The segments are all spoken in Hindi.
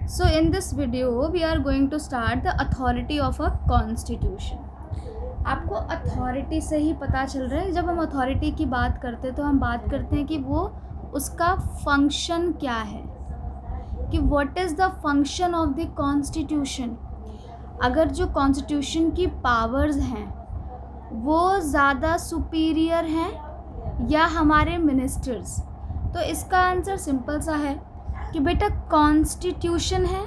So in this video we are going to start the authority of a constitution. आपको अथॉरिटी से ही पता चल रहा है, जब हम अथॉरिटी की बात करते हैं तो हम बात करते हैं कि वो उसका फंक्शन क्या है, कि what is the function of the constitution. अगर जो कॉन्स्टिट्यूशन की पावर्स हैं वो ज़्यादा सुपीरियर हैं या हमारे मिनिस्टर्स, तो इसका आंसर सिंपल सा है कि बेटा कॉन्स्टिट्यूशन है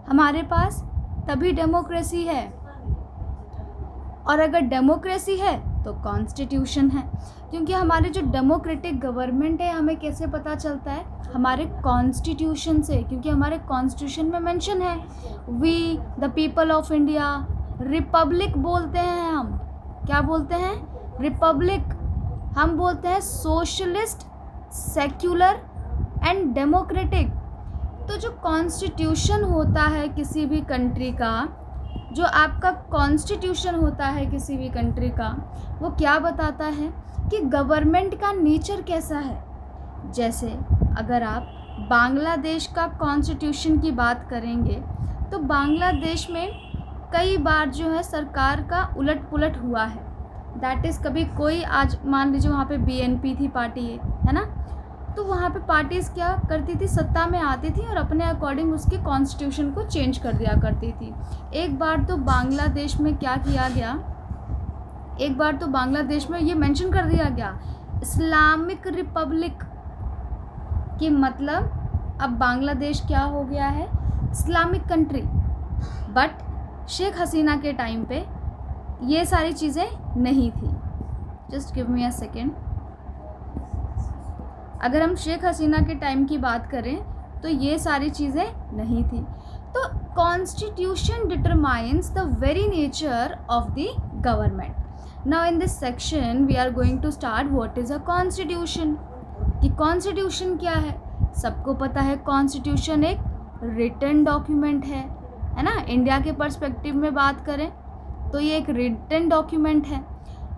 हमारे पास तभी डेमोक्रेसी है, और अगर डेमोक्रेसी है तो कॉन्स्टिट्यूशन है. क्योंकि हमारे जो डेमोक्रेटिक गवर्नमेंट है हमें कैसे पता चलता है, हमारे कॉन्स्टिट्यूशन से. क्योंकि हमारे कॉन्स्टिट्यूशन में मेंशन है we the people of India. Republic बोलते हैं हम, क्या बोलते हैं, रिपब्लिक. हम बोलते हैं सोशलिस्ट, सेक्युलर एंड डेमोक्रेटिक. तो जो कॉन्स्टिट्यूशन होता है किसी भी कंट्री का, जो आपका कॉन्स्टिट्यूशन होता है किसी भी कंट्री का, वो क्या बताता है कि गवर्नमेंट का नेचर कैसा है. जैसे अगर आप बांग्लादेश का कॉन्स्टिट्यूशन की बात करेंगे तो बांग्लादेश में कई बार जो है सरकार का उलट पुलट हुआ है. दैट इज़ कभी कोई, आज मान लीजिए वहाँ पे बीएनपी थी पार्टी है ना, तो वहाँ पे पार्टीज़ क्या करती थी, सत्ता में आती थी और अपने अकॉर्डिंग उसके कॉन्स्टिट्यूशन को चेंज कर दिया करती थी. एक बार तो बांग्लादेश में क्या किया गया, एक बार तो बांग्लादेश में ये मेंशन कर दिया गया इस्लामिक रिपब्लिक, कि मतलब अब बांग्लादेश क्या हो गया है, Islamic country. But Sheikh Hasina के टाइम पे ये सारी चीज़ें नहीं थी. Just give me a second. अगर हम शेख हसीना के टाइम की बात करें तो ये सारी चीज़ें नहीं थी. तो constitution determines the very nature of the government. Now in this section we are going to start what is a constitution. कि कॉन्स्टिट्यूशन क्या है, सबको पता है कॉन्स्टिट्यूशन एक रिटन डॉक्यूमेंट है ना. इंडिया के पर्सपेक्टिव में बात करें तो ये एक रिटन डॉक्यूमेंट है.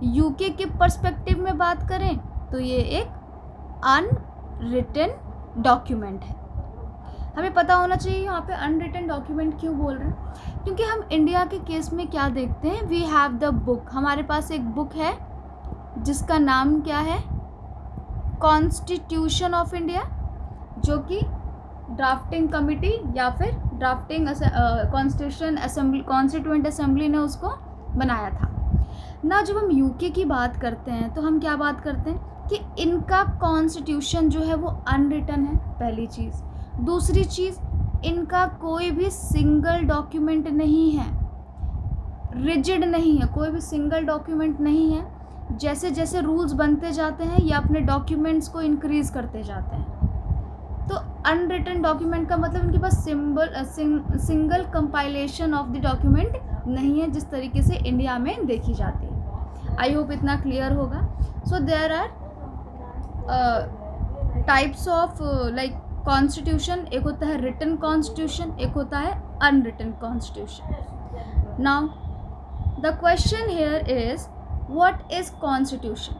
यूके के पर्सपेक्टिव में बात करें तो ये एक अनरिटन डॉक्यूमेंट है. हमें पता होना चाहिए यहाँ पे अनरिटन डॉक्यूमेंट क्यों बोल रहे हैं, क्योंकि हम इंडिया के केस में क्या देखते हैं, वी हैव द बुक. हमारे पास एक बुक है जिसका नाम क्या है, कॉन्स्टिट्यूशन ऑफ इंडिया, जो कि ड्राफ्टिंग कमिटी या फिर drafting constitution assembly, constituent assembly ने उसको बनाया था ना. जब हम यूके की बात करते हैं तो हम क्या बात करते हैं कि इनका कॉन्स्टिट्यूशन जो है वो अनरिटन है, पहली चीज़. दूसरी चीज़, इनका कोई भी सिंगल डॉक्यूमेंट नहीं है, रिजिड नहीं है, कोई भी सिंगल डॉक्यूमेंट नहीं है. जैसे जैसे रूल्स बनते जाते हैं ये अपने डॉक्यूमेंट्स को इंक्रीज करते जाते हैं. तो अनरिटन डॉक्यूमेंट का मतलब इनके पास single compilation of the document नहीं है, जिस तरीके से इंडिया में देखी जाती है. आई होप इतना क्लियर होगा. So there are types of like constitution. एक होता है रिटन कॉन्स्टिट्यूशन, एक होता है unwritten constitution. Now the question here is what is constitution.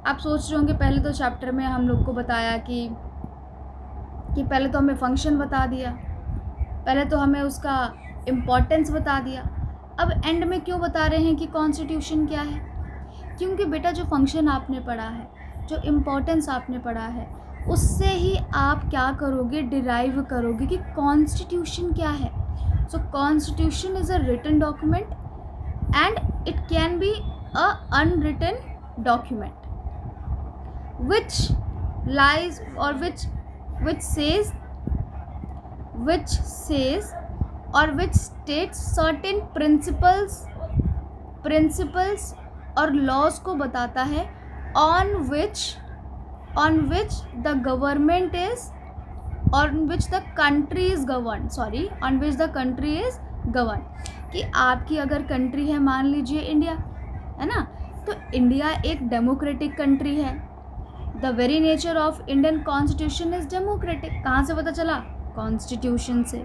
आप सोच रहे होंगे पहले तो चैप्टर में हम लोग को बताया कि पहले तो हमें फंक्शन बता दिया, पहले तो हमें उसका इम्पोर्टेंस बता दिया, अब एंड में क्यों बता रहे हैं कि कॉन्स्टिट्यूशन क्या है. क्योंकि बेटा जो फंक्शन आपने पढ़ा है, जो इम्पोर्टेंस आपने पढ़ा है, उससे ही आप क्या करोगे, डिराइव करोगे कि कॉन्स्टिट्यूशन क्या है. So constitution is a written document and it can be a unwritten document which lies or which says or which states certain principles और laws को बताता है on which the government is, on which the country is governed, on which the country is governed. कि आपकी अगर कंट्री है, मान लीजिए इंडिया है ना, तो इंडिया एक डेमोक्रेटिक कंट्री है. The very nature of Indian constitution is democratic. कहाँ से पता चला, कॉन्स्टिट्यूशन से.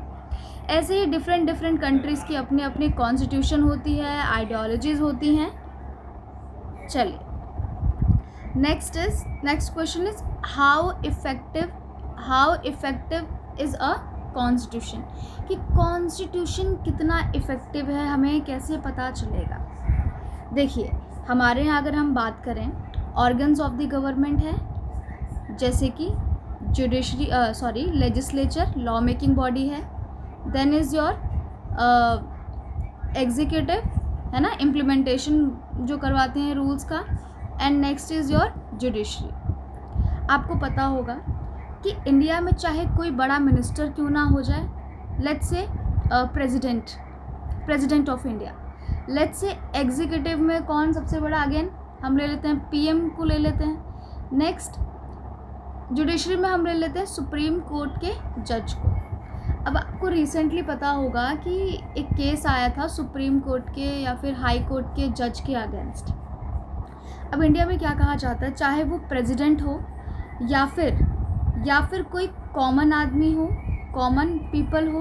ऐसे ही डिफरेंट कंट्रीज़ की अपनी अपनी कॉन्स्टिट्यूशन होती है, आइडियोलॉजीज़ होती हैं. चलिए next question is how effective is a constitution, कि कॉन्स्टिट्यूशन कितना इफ़ेक्टिव है हमें कैसे पता चलेगा। देखिए, हमारे यहाँ अगर हम बात करें ऑर्गन्स ऑफ द गवर्नमेंट है, जैसे कि judiciary legislature law making body है, देन इज़ योर एग्जीक्यूटिव है ना, इम्प्लीमेंटेशन जो करवाते हैं रूल्स का, and next is your judiciary. आपको पता होगा कि इंडिया में चाहे कोई बड़ा मिनिस्टर क्यों ना हो जाए, let's say president of India, let's say executive में कौन सबसे बड़ा, अगेन हम ले लेते हैं पीएम को ले लेते हैं, नेक्स्ट जुडिशरी में हम ले लेते हैं सुप्रीम कोर्ट के जज को। अब आपको रिसेंटली पता होगा कि एक केस आया था सुप्रीम कोर्ट के या फिर हाई कोर्ट के जज के अगेंस्ट। अब इंडिया में क्या कहा जाता है, चाहे वो प्रेसिडेंट हो या फिर कोई कॉमन आदमी हो, कॉमन पीपल हो,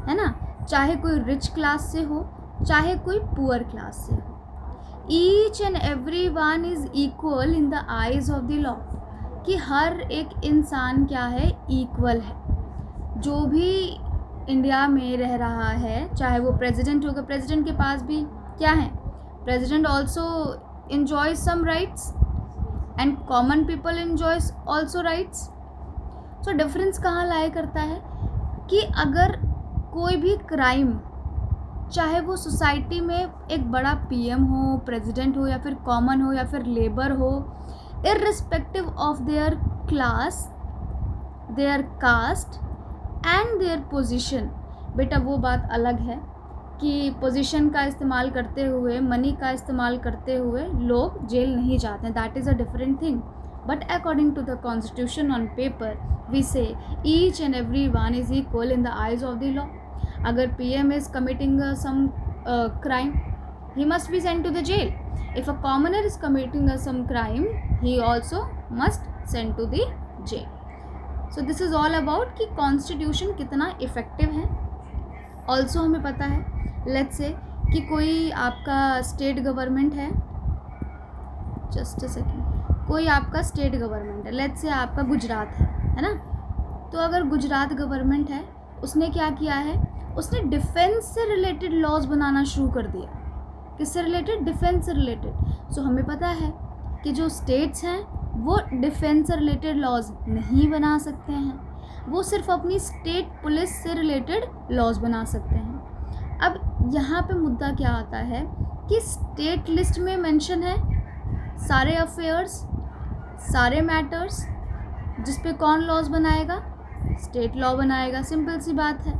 है ना, चाहे कोई रिच क्लास से हो, चाहे कोई पुअर क्लास से हो, each and every one is equal in the eyes of the law, कि हर एक इंसान क्या है, इक्वल है। जो भी इंडिया में रह रहा है, चाहे वो प्रेसिडेंट होगा, प्रेसिडेंट के पास भी क्या है, president also enjoys some rights and common people enjoys also rights। so difference कहाँ लाया करता है कि अगर कोई भी क्राइम, चाहे वो सोसाइटी में एक बड़ा पीएम हो, प्रेसिडेंट हो, या फिर कॉमन हो, या फिर लेबर हो, irrespective of their class, their caste and their position, बेटा वो बात अलग है कि पोजीशन का इस्तेमाल करते हुए, मनी का इस्तेमाल करते हुए लोग जेल नहीं जाते हैं, that is a different thing. But according to the constitution on paper we say each and every one is equal in the eyes of the law. अगर PM is committing some crime, he must be sent to the jail. If a commoner is committing some crime, he also must sent to the jail. So this is all about कि constitution कितना effective है। also हमें पता है, let's say कि कोई आपका स्टेट गवर्नमेंट है, जस्ट अ सेकेंड, कोई आपका स्टेट गवर्नमेंट है, लेट्स से आपका गुजरात है ना, तो अगर गुजरात गवर्नमेंट है, उसने क्या किया है, उसने डिफेंस से रिलेटेड लॉज बनाना शुरू कर दिया। किससे रिलेटेड, डिफेंस से रिलेटेड। सो हमें पता है कि जो स्टेट्स हैं वो डिफेंस से रिलेटेड लॉज नहीं बना सकते हैं, वो सिर्फ अपनी स्टेट पुलिस से रिलेटेड लॉज बना सकते हैं। अब यहाँ पे मुद्दा क्या आता है कि स्टेट लिस्ट में मेंशन है सारे अफेयर्स, सारे मैटर्स, जिस पे कौन लॉज बनाएगा, स्टेट लॉ बनाएगा, सिंपल सी बात है।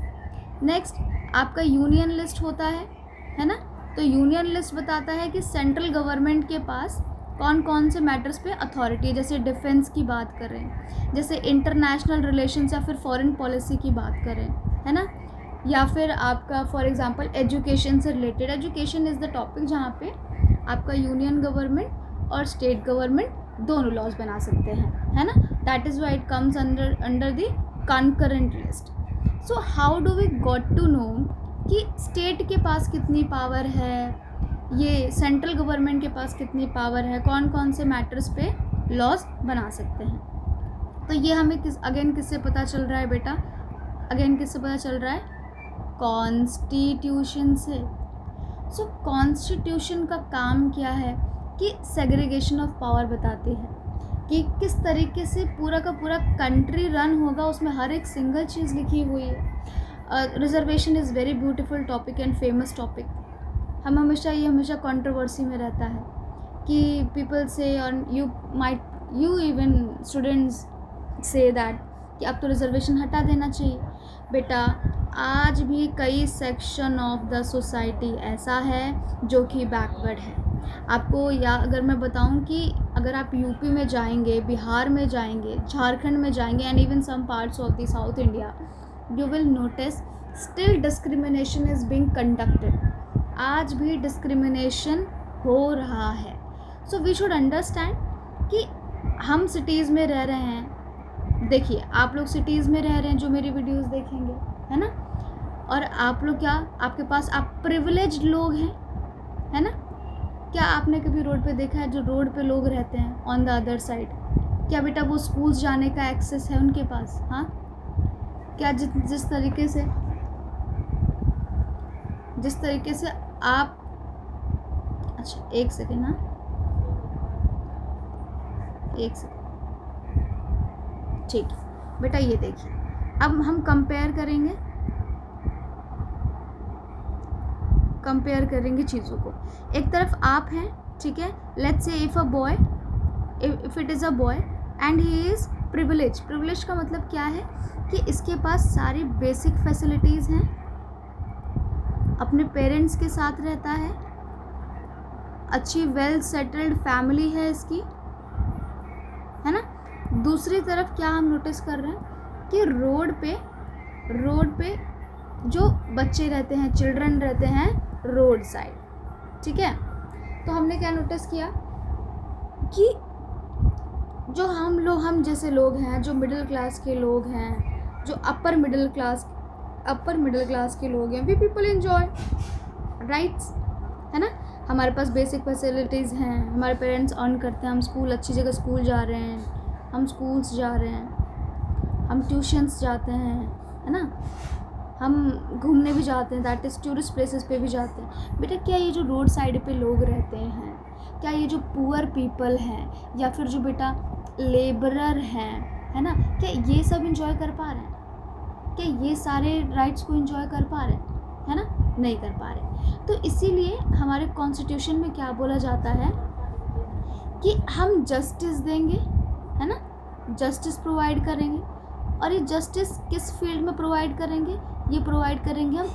नेक्स्ट आपका यूनियन लिस्ट होता है ना, तो यूनियन लिस्ट बताता है कि सेंट्रल गवर्नमेंट के पास कौन कौन से मैटर्स पे अथॉरिटी है, जैसे डिफेंस की बात कर रहे हैं, जैसे इंटरनेशनल रिलेशंस या फिर फॉरेन पॉलिसी की बात करें, है ना, या फिर आपका फॉर एग्जांपल एजुकेशन से related. Education is the topic जहाँ पे आपका यूनियन गवर्नमेंट और स्टेट गवर्नमेंट दोनों लॉज बना सकते हैं, है ना, that is why it comes under the concurrent list. So how do we got to know कि स्टेट के पास कितनी पावर है, ये सेंट्रल गवर्नमेंट के पास कितनी पावर है, कौन कौन से मैटर्स पे लॉज बना सकते हैं। तो ये हमें किससे पता चल रहा है बेटा, अगेन किससे पता चल रहा है, कॉन्स्टिट्यूशन से। सो कॉन्स्टिट्यूशन का काम क्या है कि सेग्रीगेशन ऑफ पावर बताती है कि किस तरीके से पूरा का पूरा कंट्री रन होगा, उसमें हर एक सिंगल चीज़ लिखी हुई है। Reservation is very beautiful topic and famous topic. हम हमेशा कंट्रोवर्सी में रहता है कि पीपल से, और you even students say that कि अब तो रिजर्वेशन हटा देना चाहिए। बेटा आज भी कई सेक्शन ऑफ द सोसाइटी ऐसा है जो कि बैकवर्ड है। आपको या अगर मैं बताऊं कि अगर आप यूपी में जाएंगे, बिहार में जाएंगे, झारखंड में जाएंगे and even some parts of the south India, you will notice still discrimination is being conducted. आज भी डिस्क्रिमिनेशन हो रहा है। सो वी शुड अंडरस्टैंड कि हम सिटीज़ में रह रहे हैं। देखिए आप लोग सिटीज़ में रह रहे हैं जो मेरी वीडियोस देखेंगे, है ना, और आप लोग क्या, आपके पास आप प्रिविलेज्ड लोग हैं, है ना। क्या आपने कभी रोड पे देखा है जो रोड पे लोग रहते हैं ऑन द अदर साइड, क्या बेटा वो स्कूल्स जाने का एक्सेस है उनके पास? हाँ, क्या जिस तरीके से आप, अच्छा एक सेकेंड, हाँ एक सेकेंड, ठीक है बेटा, ये देखिए अब हम कंपेयर करेंगे चीज़ों को। एक तरफ आप हैं, ठीक है, let's say if it is a boy and he is privilege का मतलब क्या है कि इसके पास सारी बेसिक फैसिलिटीज़ हैं, अपने पेरेंट्स के साथ रहता है, अच्छी वेल सेटल्ड फैमिली है इसकी, है ना। दूसरी तरफ क्या हम नोटिस कर रहे हैं कि रोड पे जो बच्चे रहते हैं, चिल्ड्रन रहते हैं रोड साइड, ठीक है। तो हमने क्या नोटिस किया कि जो हम जैसे लोग हैं, जो मिडिल क्लास के लोग हैं, जो अपर मिडिल क्लास के लोग हैं, वी पीपल एंजॉय राइट्स, है ना। हमारे पास बेसिक फैसिलिटीज़ हैं, हमारे पेरेंट्स अर्न करते हैं, हम अच्छी जगह स्कूल जा रहे हैं, हम स्कूल्स जा रहे हैं, हम ट्यूशन्स जाते हैं, है ना, हम घूमने भी जाते हैं, दैट इज़ टूरिस्ट प्लेसेस पे भी जाते हैं। बेटा क्या ये जो रोड साइड पे लोग रहते हैं, क्या ये जो पुअर पीपल हैं या फिर जो बेटा लेबरर हैं, है ना, क्या ये सब इंजॉय कर पा रहे हैं? क्या ये सारे राइट्स को इंजॉय कर पा रहे हैं? है ना, नहीं कर पा रहे। तो इसीलिए हमारे कॉन्स्टिट्यूशन में क्या बोला जाता है कि हम जस्टिस देंगे, है ना, जस्टिस प्रोवाइड करेंगे। और ये जस्टिस किस फील्ड में प्रोवाइड करेंगे? ये प्रोवाइड करेंगे हम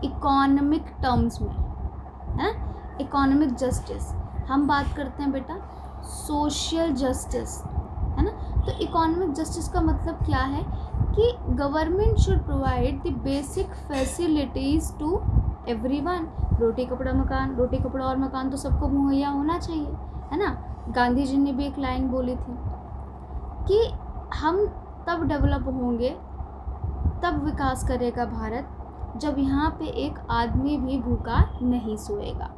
इकोनॉमिक टर्म्स में, है ना, इकोनॉमिक जस्टिस। हम बात करते हैं बेटा सोशल जस्टिस, है ना। तो इकोनॉमिक जस्टिस का मतलब क्या है कि government should provide the basic facilities to everyone. रोटी कपड़ा और मकान तो सबको मुहैया होना चाहिए, है ना। गांधी जी ने भी एक लाइन बोली थी कि हम तब डेवलप होंगे, तब विकास करेगा भारत, जब यहाँ पे एक आदमी भी भूखा नहीं सोएगा।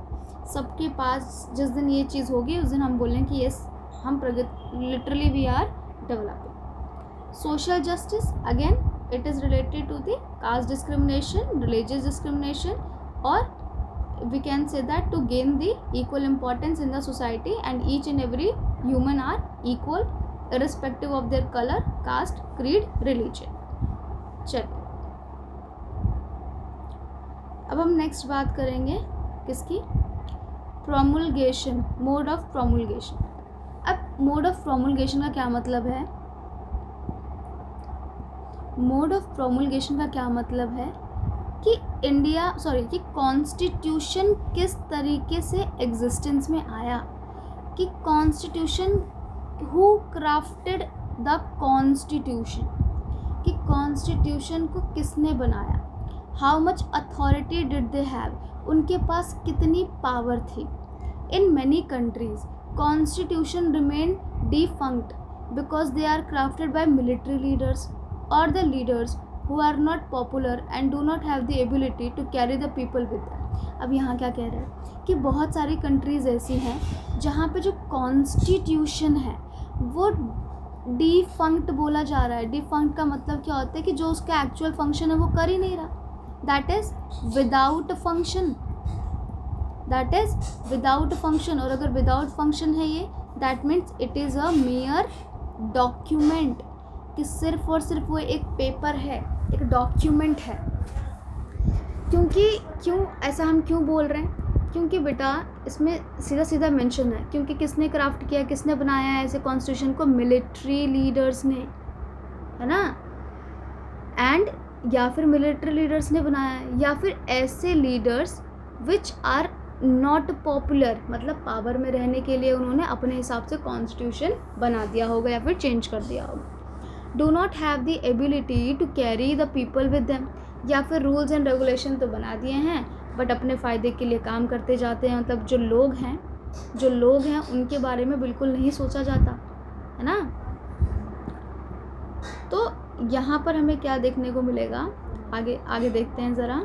सबके पास जिस दिन ये चीज़ होगी उस दिन हम बोलें कि यस हम literally we are developing. Social justice again it is related to the caste discrimination, religious discrimination, और we can say that to gain the equal importance in the society and each and every human are equal irrespective of their color, caste, creed, religion। चलिए अब हम नेक्स्ट बात करेंगे किसकी? प्रोमुलगेशन, मोड ऑफ प्रोमुलगेशन। अब मोड ऑफ प्रोमुलगेशन का क्या मतलब है? मोड ऑफ प्रोमुलगेशन का क्या मतलब है कि कि कॉन्स्टिट्यूशन किस तरीके से एग्जिस्टेंस में आया, कि constitution who crafted the constitution, कि कॉन्स्टिट्यूशन को किसने बनाया, how much authority did they have, उनके पास कितनी पावर थी। In many countries constitution remain defunct because they are crafted by military leaders और the leaders who are not popular and do not have the ability to carry the people with them। अब यहाँ क्या कह रहे हैं कि बहुत सारी कंट्रीज़ ऐसी हैं जहाँ पे जो कॉन्स्टिट्यूशन है वो डिफंक्ट बोला जा रहा है। डिफंक्ट का मतलब क्या होता है कि जो उसका एक्चुअल फंक्शन है वो कर ही नहीं रहा, that is without function, that is without function. और अगर विदाउट फंक्शन है ये, that means it is a mayor document, कि सिर्फ और सिर्फ वो एक पेपर है, एक डॉक्यूमेंट है। क्यों ऐसा हम क्यों बोल रहे हैं? क्योंकि बेटा इसमें सीधा सीधा मेंशन है, क्योंकि किसने क्राफ्ट किया, किसने बनाया है ऐसे कॉन्स्टिट्यूशन को? मिलिट्री लीडर्स ने, है ना, एंड या फिर मिलिट्री लीडर्स ने बनाया है, या फिर ऐसे leaders which are not popular, मतलब पावर में रहने के लिए उन्होंने अपने हिसाब से कॉन्स्टिट्यूशन बना दिया होगा या फिर चेंज कर दिया होगा। Do not have the ability to carry the people with them, या फिर रूल्स एंड रेगुलेशन तो बना दिए हैं बट अपने फ़ायदे के लिए काम करते जाते हैं। मतलब जो लोग हैं उनके बारे में बिल्कुल नहीं सोचा जाता, है ना। तो यहाँ पर हमें क्या देखने को मिलेगा, आगे देखते हैं ज़रा।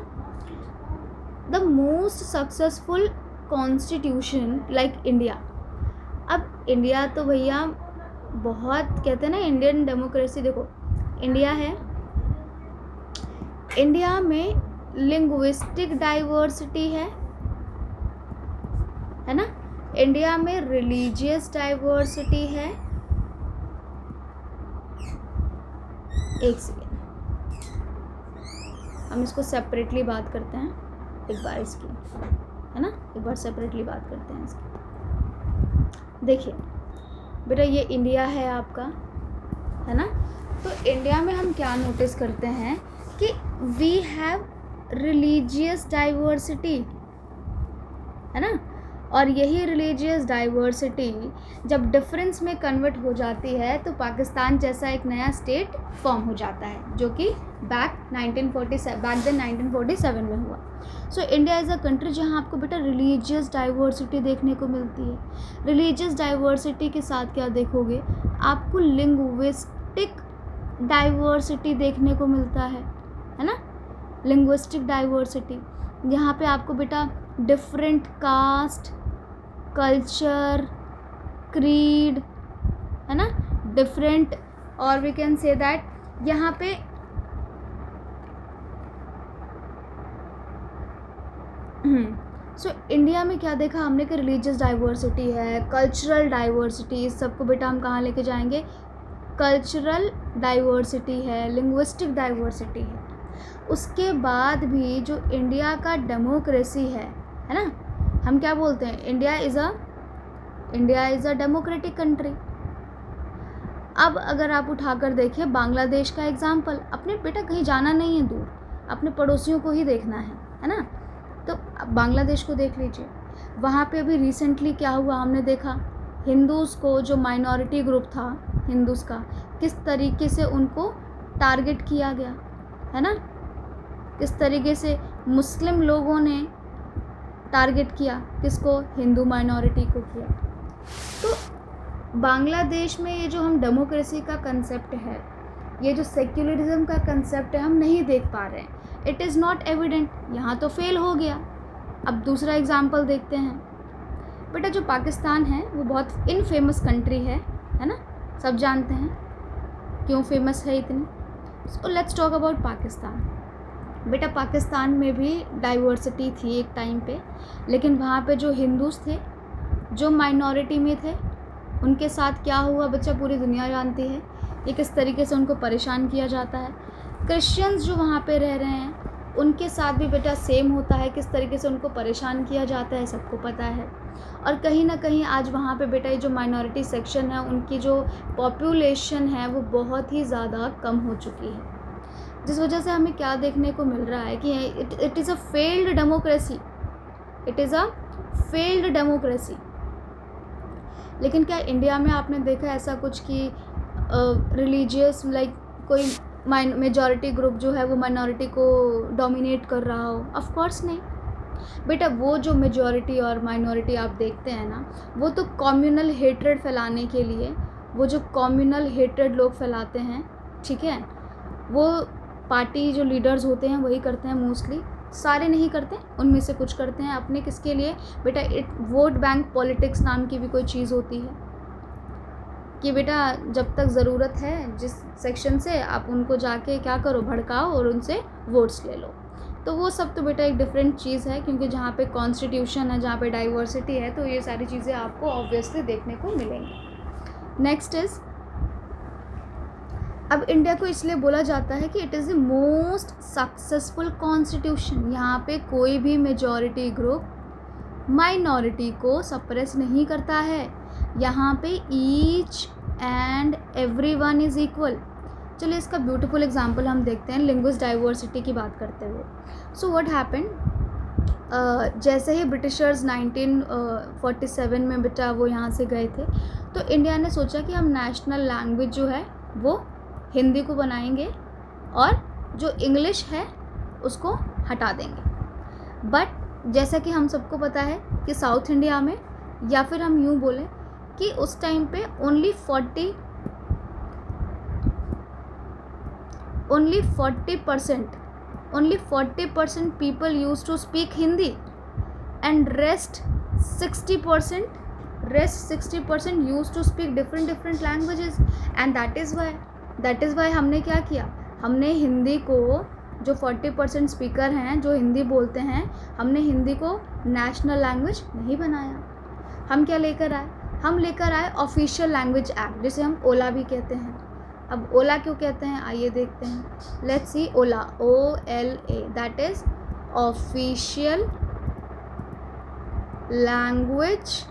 The most successful constitution like India. अब इंडिया तो भैया बहुत कहते हैं ना, इंडियन डेमोक्रेसी, देखो इंडिया है, इंडिया में लिंग्विस्टिक डाइवर्सिटी है ना। इंडिया में रिलीजियस डाइवर्सिटी है। एक सेकेंड, हम इसको सेपरेटली बात करते हैं एक बार इसकी, है ना, एक बार सेपरेटली बात करते हैं इसकी। देखिए बेटा, ये इंडिया है आपका, है ना। तो इंडिया में हम क्या नोटिस करते हैं कि वी हैव रिलीजियस डाइवर्सिटी, है ना। और यही रिलीजियस डाइवर्सिटी जब डिफरेंस में कन्वर्ट हो जाती है तो पाकिस्तान जैसा एक नया स्टेट फॉर्म हो जाता है, जो कि बैक देन 1947 में हुआ। So India is a country जहाँ आपको बेटा रिलीजियस डाइवर्सिटी देखने को मिलती है। रिलीजियस डाइवर्सिटी के साथ क्या देखोगे, आपको लिंग्विस्टिक डाइवर्सिटी देखने को मिलता है ना। लिंग्विस्टिक डाइवर्सिटी, यहाँ पे आपको बेटा डिफरेंट कास्ट, कल्चर, क्रीड, है ना, डिफरेंट, और वी कैन से दैट यहाँ पे सो इंडिया में क्या देखा हमने कि रिलीजियस डाइवर्सिटी है, कल्चरल डाइवर्सिटी, इस सबको बेटा हम कहाँ लेके जाएंगे, कल्चरल डाइवर्सिटी है, लिंग्विस्टिक डाइवर्सिटी है। उसके बाद भी जो इंडिया का डेमोक्रेसी है ना, हम क्या बोलते हैं, India is a democratic country. अब अगर आप उठाकर देखिए बांग्लादेश का एग्जाम्पल, अपने बेटा कहीं जाना नहीं है दूर, अपने पड़ोसियों को ही देखना है ना। तो बांग्लादेश को देख लीजिए, वहाँ पे अभी रिसेंटली क्या हुआ हमने देखा, हिंदूज़ को, जो माइनॉरिटी ग्रुप था हिंदूज़ का, किस तरीके से उनको टारगेट किया गया, है ना। किस तरीके से मुस्लिम लोगों ने टारगेट किया, किसको, हिंदू माइनॉरिटी को किया। तो बांग्लादेश में ये जो हम डेमोक्रेसी का कंसेप्ट है, ये जो सेक्युलरिज्म का कंसेप्ट है, हम नहीं देख पा रहे हैं। इट इज़ नॉट एविडेंट, यहाँ तो फेल हो गया। अब दूसरा एग्जाम्पल देखते हैं बेटा, जो पाकिस्तान है वो बहुत इनफेमस कंट्री है ना, सब जानते हैं क्यों फेमस है इतनी। So let's talk about Pakistan. बेटा पाकिस्तान में भी डाइवर्सिटी थी एक टाइम पे, लेकिन वहाँ पे जो हिंदूज़ थे, जो माइनॉरिटी में थे, उनके साथ क्या हुआ बच्चा पूरी दुनिया जानती है, ये किस तरीके से उनको परेशान किया जाता है। क्रिश्चियंस जो वहाँ पे रह रहे हैं उनके साथ भी बेटा सेम होता है, किस तरीके से उनको परेशान किया जाता है सबको पता है। और कहीं ना कहीं आज वहाँ पे बेटा ये जो माइनॉरिटी सेक्शन है, उनकी जो पॉपुलेशन है वो बहुत ही ज़्यादा कम हो चुकी है, जिस वजह से हमें क्या देखने को मिल रहा है कि it is a failed democracy, it is a failed democracy. लेकिन क्या इंडिया में आपने देखा ऐसा कुछ कि रिलीजियस लाइक कोई मेजॉरिटी ग्रुप जो है वो माइनॉरिटी को डोमिनेट कर रहा हो? ऑफ कोर्स नहीं बेटा। वो जो मेजॉरिटी और माइनॉरिटी आप देखते हैं ना, वो तो कम्युनल हेट्रेड फैलाने के लिए, वो जो कम्युनल हेट्रेड लोग फैलाते हैं, ठीक है, वो पार्टी जो लीडर्स होते हैं वही करते हैं मोस्टली, सारे नहीं करते, उनमें से कुछ करते हैं अपने किसके लिए बेटा, वोट बैंक पॉलिटिक्स नाम की भी कोई चीज़ होती है कि बेटा जब तक ज़रूरत है जिस सेक्शन से, आप उनको जाके क्या करो, भड़काओ और उनसे वोट्स ले लो। तो वो सब तो बेटा एक डिफरेंट चीज़ है, क्योंकि जहाँ पे कॉन्स्टिट्यूशन है, जहाँ पे डाइवर्सिटी है, तो ये सारी चीज़ें आपको ऑब्वियसली देखने को मिलेंगी। नेक्स्ट इज़, अब इंडिया को इसलिए बोला जाता है कि it is the most successful constitution. यहाँ पे कोई भी मेजॉरिटी ग्रुप माइनॉरिटी को सप्रेस नहीं करता है, यहाँ पे each and everyone is equal. चलिए इसका ब्यूटीफुल एग्जांपल हम देखते हैं लिंग्विस्टिक डाइवर्सिटी की बात करते हुए। सो व्हाट हैपेंड, जैसे ही ब्रिटिशर्स 1947 में बेटा वो यहाँ से गए थे, तो इंडिया ने सोचा कि हम नेशनल लैंग्वेज जो है वो हिंदी को बनाएंगे और जो इंग्लिश है उसको हटा देंगे। बट जैसा कि हम सबको पता है कि साउथ इंडिया में, या फिर हम यूँ बोलें कि उस टाइम पे only 40% people use to speak Hindi and rest 60% use to speak different languages. And that is why हमने क्या किया, हमने हिंदी को जो 40% स्पीकर हैं जो हिंदी बोलते हैं, हमने हिंदी को नेशनल लैंग्वेज नहीं बनाया। हम क्या लेकर आए? हम लेकर आए ऑफिशियल लैंग्वेज एक्ट, जिसे हम ओला भी कहते हैं। अब ओला क्यों कहते हैं, आइए देखते हैं। Let's see Ola, OLA, that is official language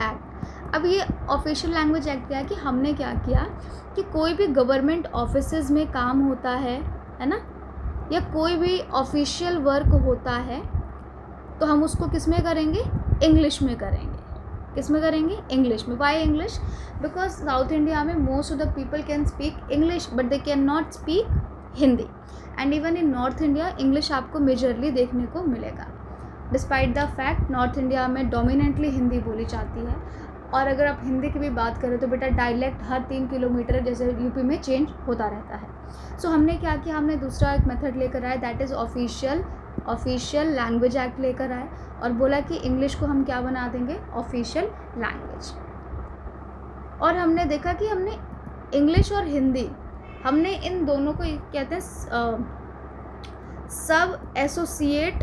act. अब ये ऑफिशियल लैंग्वेज एक्ट क्या है कि हमने क्या किया कि कोई भी गवर्नमेंट ऑफिसेज में काम होता है ना, या कोई भी ऑफिशियल वर्क होता है, तो हम उसको किस में करेंगे? इंग्लिश में करेंगे। किस में करेंगे? इंग्लिश में। Why English? Because south India में most of the people can speak English but they can not speak Hindi, and even in north India English आपको मेजरली देखने को मिलेगा। Despite the fact north India में डोमिनेंटली हिंदी बोली जाती है। और अगर आप हिंदी की भी बात करें तो बेटा डायलेक्ट हर 3 किलोमीटर जैसे यूपी में चेंज होता रहता है। सो हमने क्या किया, हमने दूसरा एक मेथड लेकर आए, that is official language act लेकर आए और बोला कि इंग्लिश को हम क्या बना देंगे? Official language. और हमने देखा कि हमने इंग्लिश और हिंदी, हमने इन दोनों को कहते हैं सब एसोसिएट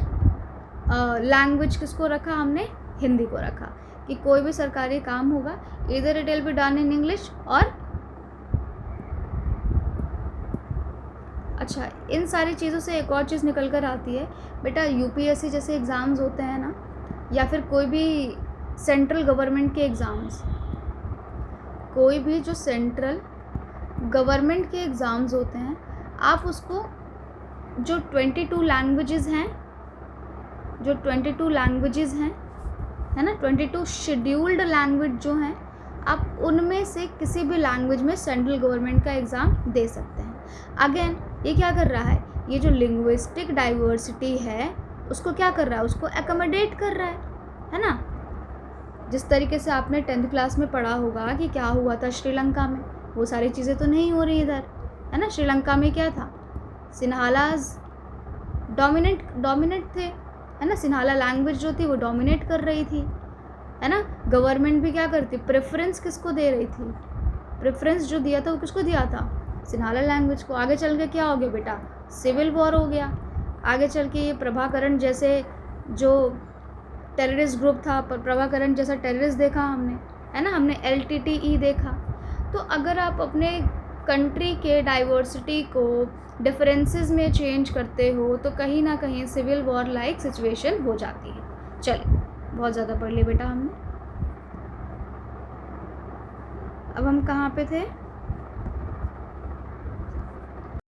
लैंग्वेज किसको रखा? हमने हिंदी को रखा कि कोई भी सरकारी काम होगा इधर it will be done in English. और अच्छा, इन सारी चीज़ों से एक और चीज़ निकल कर आती है बेटा, यूपीएससी जैसे एग्ज़ाम्स होते हैं ना, या फिर कोई भी सेंट्रल गवर्नमेंट के एग्ज़ाम्स, कोई भी जो सेंट्रल गवर्नमेंट के एग्ज़ाम्स होते हैं, आप उसको जो 22 लैंग्वेजेस हैं, जो 22 लैंग्वेजेस हैं, है ना, 22 शेड्यूल्ड लैंग्वेज जो हैं, आप उनमें से किसी भी लैंग्वेज में सेंट्रल गवर्नमेंट का एग्ज़ाम दे सकते हैं। अगेन ये क्या कर रहा है? ये जो लिंग्विस्टिक डाइवर्सिटी है उसको क्या कर रहा है? उसको एकोमोडेट कर रहा है ना। जिस तरीके से आपने 10th क्लास में पढ़ा होगा कि क्या हुआ था श्रीलंका में, वो सारी चीज़ें तो नहीं हो रही इधर, है ना। श्रीलंका में क्या था? सिन्हालाज डोमिनेंट थे, है ना। सिन्हाला लैंग्वेज जो थी वो डोमिनेट कर रही थी, है ना। गवर्नमेंट भी क्या करती? प्रेफरेंस किसको दे रही थी? प्रेफरेंस जो दिया था वो किसको दिया था? सिन्हाला लैंग्वेज को। आगे चल के क्या हो गया बेटा? सिविल वॉर हो गया। आगे चल के ये प्रभाकरण जैसे जो टेररिस्ट ग्रुप था, प्रभाकरण जैसा टेररिस्ट देखा हमने, है ना। हमने LTTE देखा। तो अगर आप अपने कंट्री के डाइवर्सिटी को डिफरेंसेस में चेंज करते हो तो कहीं ना कहीं सिविल वॉर लाइक सिचुएशन हो जाती है। चलिए, बहुत ज़्यादा पढ़ लिया बेटा हमने। अब हम कहाँ पे थे?